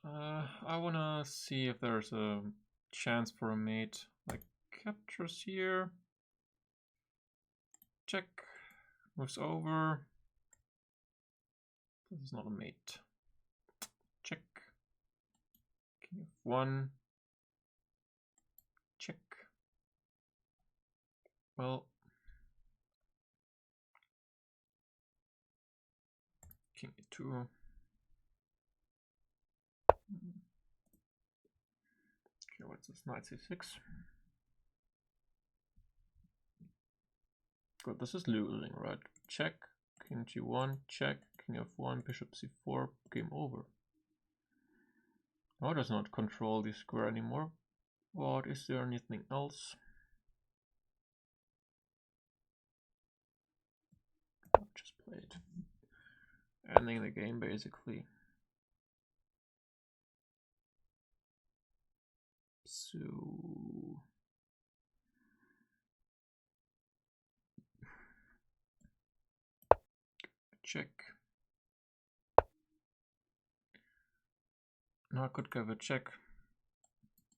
I wanna see if there's a chance for a mate. Like captures here. Check. Moves over. This is not a mate. Check. King f1. Check. Well, king e2. Okay, what's this? Knight c6. Good, this is losing, right? Check. King g1, check. King f1, bishop c4, game over. Now it does not control this square anymore. But is there anything else? I'll just play it. Ending the game basically. So check. I could go with check.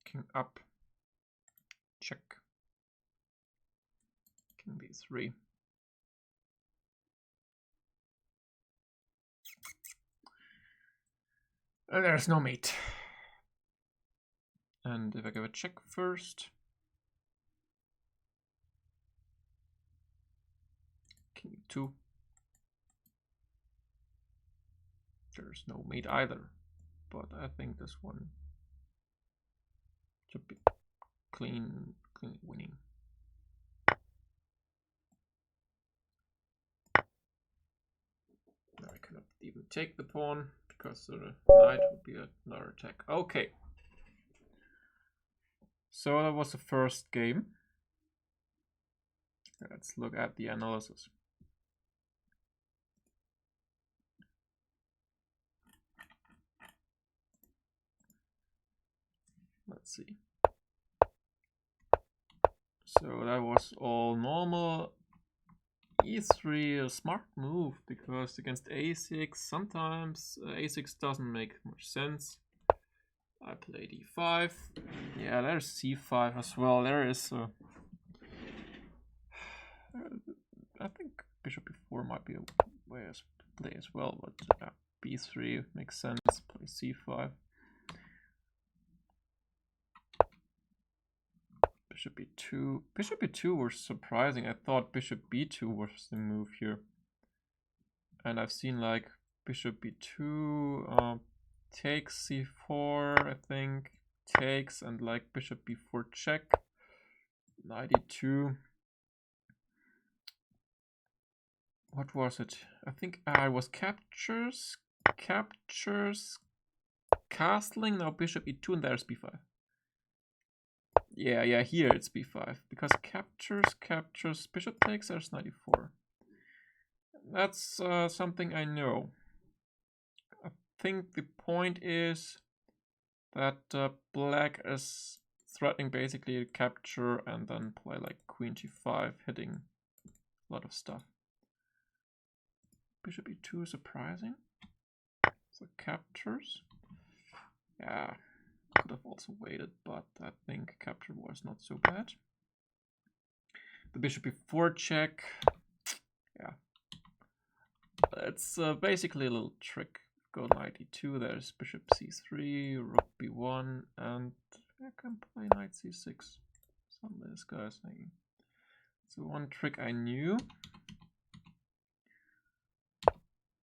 King up. Check. King b3. There's no mate. And if I give a check first. King 2. There's no mate either. But I think this one should be clean winning. Now I cannot even take the pawn because the knight would be another attack. Okay. So that was the first game. Let's look at the analysis. Let's see. So that was all normal. E3, a smart move, because against a6 sometimes a6 doesn't make much sense. I played e5. Yeah, there's c5 as well. There is I think bishop b4 might be a way to play as well, but b3 makes sense. Play c5. Bishop b2. Bishop b2 was surprising. I thought bishop b2 was the move here. And I've seen like bishop b2 takes c4, I think, takes, and like bishop b4 check, knight e2. What was it? I think it was captures, castling, now bishop e2, and there's b5. Yeah, here it's b5, because captures, bishop takes, there's knight e4. That's something I know. I think the point is that black is threatening basically to capture and then play like queen g5, hitting a lot of stuff. Bishop e2 surprising. So captures. Yeah, could have also waited, but I think capture was not so bad. The bishop b4 check. Yeah, it's basically a little trick. Go knight e2, there's bishop c3, rook b1, and I can play knight c6. Some of this guy's thinking. So one trick I knew.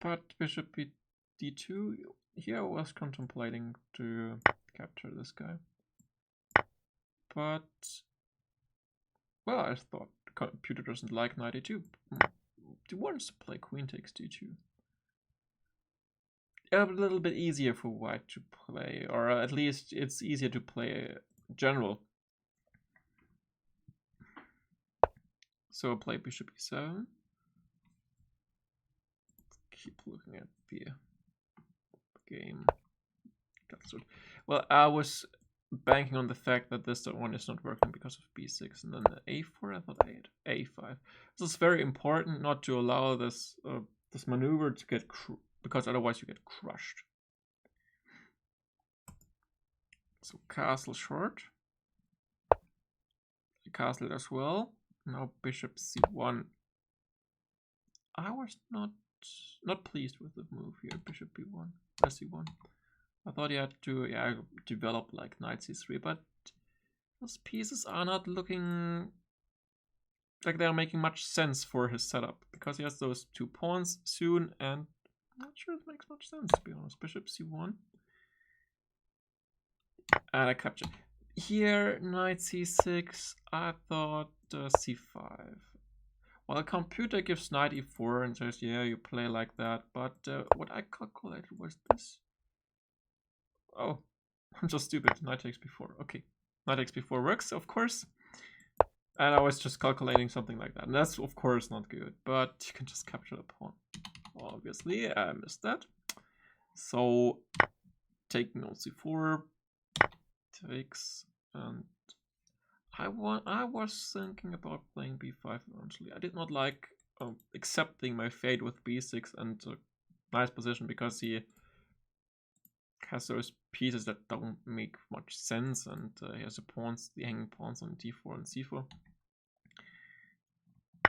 But bishop d2, here I was contemplating to capture this guy. But, well, I thought the computer doesn't like knight e2. It wants to play queen takes d2. A little bit easier for white to play, or at least it's easier to play general. So play bishop e7. Keep looking at the game. Well, I was banking on the fact that this one is not working because of b6, and then the a4. I thought a5. This is very important not to allow this this maneuver to get because otherwise you get crushed. So castle short. Castle as well. Now bishop c1. I was not pleased with the move here. Bishop b1, c1. I thought he had to develop like knight c3, but those pieces are not looking like they're making much sense for his setup, because he has those two pawns soon, and I'm not sure it makes much sense, to be honest. Bishop c1. And I capture. Here, knight c6, I thought c5. Well, the computer gives knight e4 and says, yeah, you play like that, but what I calculated was this. Oh, I'm just stupid. Knight takes b4. Okay, knight takes b4 works, of course. And I was just calculating something like that. And that's, of course, not good. But you can just capture the pawn. Obviously, I missed that. So, taking on c4. Takes. And I was thinking about playing b5 eventually. I did not like accepting my fate with b6 and nice position, because he has those pieces that don't make much sense, and he has the hanging pawns on d4 and c4.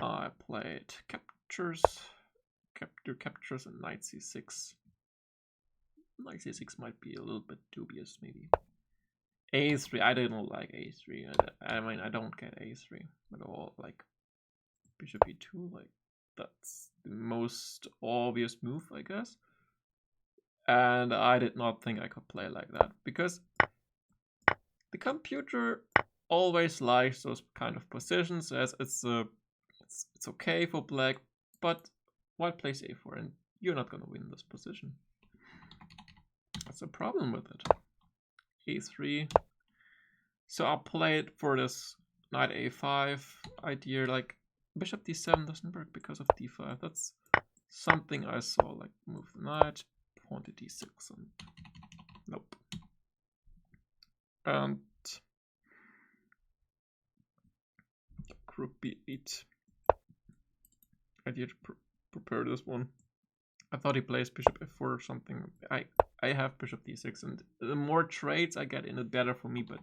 I played captures, and knight c6. Knight c6 might be a little bit dubious, maybe. a3, I didn't like a3. I mean, I don't get a3 at all. Like, bishop e2, like, that's the most obvious move, I guess. And I did not think I could play like that, because the computer always likes those kind of positions, as it's okay for black, but white plays a4, and you're not gonna win this position. That's a problem with it. a3. So I'll play it for this knight a5 idea. Like, bishop d7 doesn't work because of d5. That's something I saw, like move the knight, pawn to d6, and nope. And group b8. I did prepare this one. I thought he plays bishop f4 or something. I have bishop d6, and the more trades I get in, the better for me. But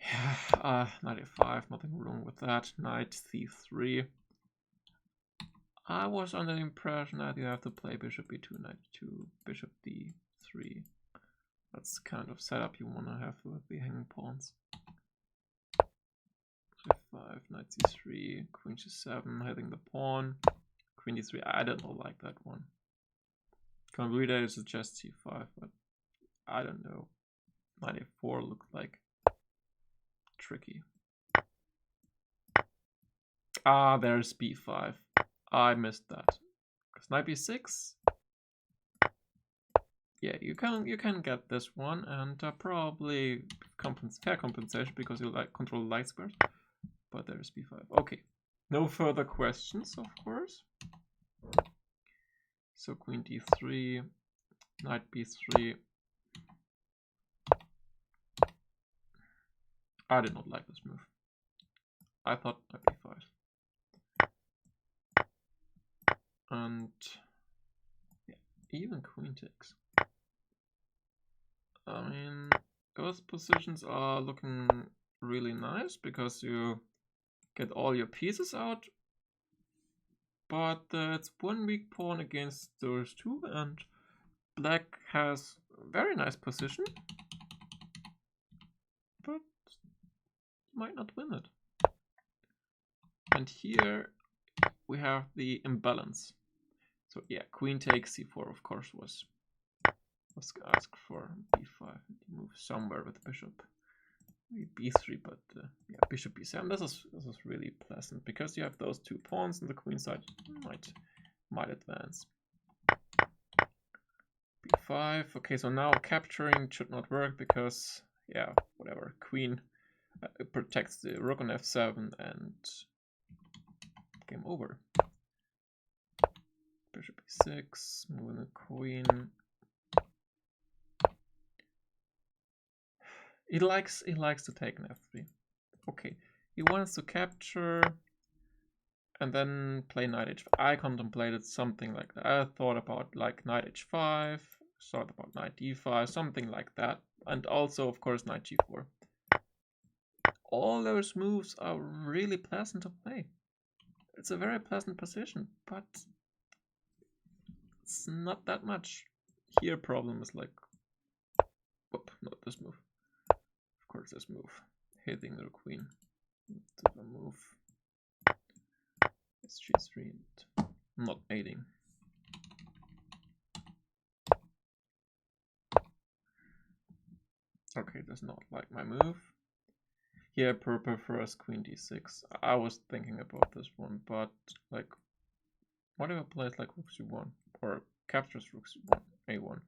yeah, knight a5, nothing wrong with that. Knight c3. I was under the impression that you have to play bishop b2, knight e2, bishop d3. That's the kind of setup you want to have with the hanging pawns. f5, knight c3, queen c7, hitting the pawn. Queen d3, I don't like that one. Congrida suggests c5, but I don't know. Knight a4 looks like tricky. Ah, there's b5. I missed that. Because knight b6. Yeah, you can get this one, and probably fair compensation because you like control light squares. But there's b5. Okay, no further questions, of course. So queen d3, knight b3. I did not like this move. I thought knight b5. And yeah, even queen takes. I mean, those positions are looking really nice because you get all your pieces out. But it's one weak pawn against those two, and black has a very nice position, but might not win it. And here we have the imbalance. So yeah, queen takes c4, of course, was asked for b5 and move somewhere with bishop. Maybe b3, but yeah, bishop b7. This is really pleasant because you have those 2 pawns on the queen side. Might advance. b5. Okay, so now capturing should not work because, yeah, whatever. Queen protects the rook on f7 and game over. Bishop b6, moving the queen. He likes to take an f3. Okay, he wants to capture and then play knight h5. I contemplated something like that. I thought about like knight h5, thought about knight d5, something like that. And also, of course, knight g4. All those moves are really pleasant to play. It's a very pleasant position, but it's not that much. Here problem is like, whoop, not this move. Of course, this move. Hitting the queen. To the move. It's g3 and not mating. Okay, does not like my move. Here, prefers queen d6. I was thinking about this one, but like, whatever plays like rook c1 or captures rook c1, a1.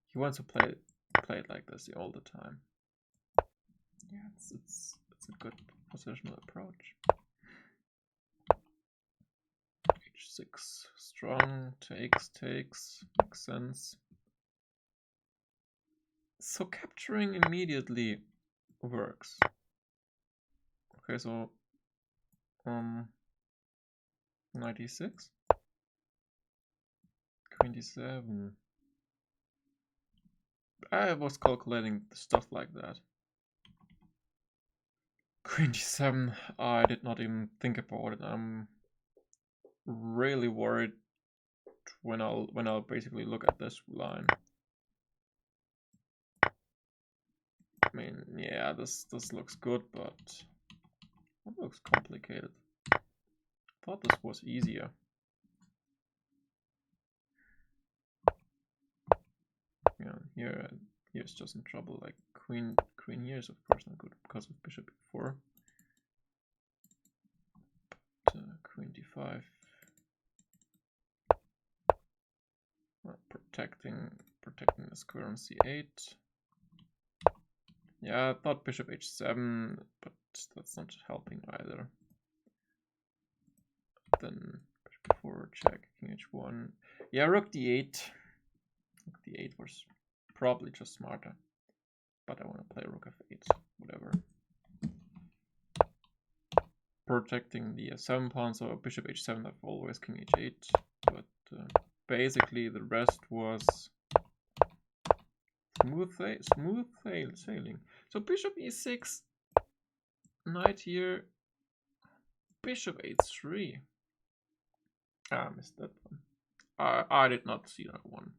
He wants to play it like this all the time. Yeah, it's a good positional approach. h6, strong, takes, makes sense. So capturing immediately works. Okay, so 96, queen d7. I was calculating stuff like that. Queen g7, I did not even think about it. I'm really worried when I'll basically look at this line. I mean, yeah, this looks good, but it looks complicated. I thought this was easier. Yeah, here's just in trouble. Like queen here is of course not good because of bishop e4. But, queen d5. Protecting the square on c8. Yeah, I thought bishop h7, but that's not helping either. Then bishop e4, check, king h1. Yeah, rook d8. Rook d8 was probably just smarter. But I want to play rook f8, whatever. Protecting the 7 pawn, so bishop h7, I've always king h8. But basically the rest was smooth sailing. So bishop e6, knight here, bishop a3. I missed that one. I did not see that one.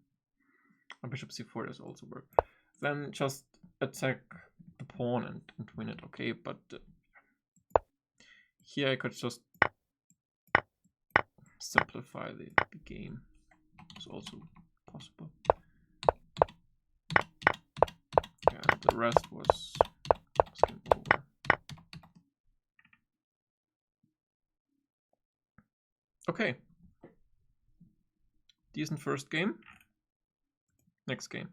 And bishop c4 does also work. Then just attack the pawn and win it, okay? But here I could just simplify the game. It's also possible. And the rest was game over. Okay. Decent first game. Next game.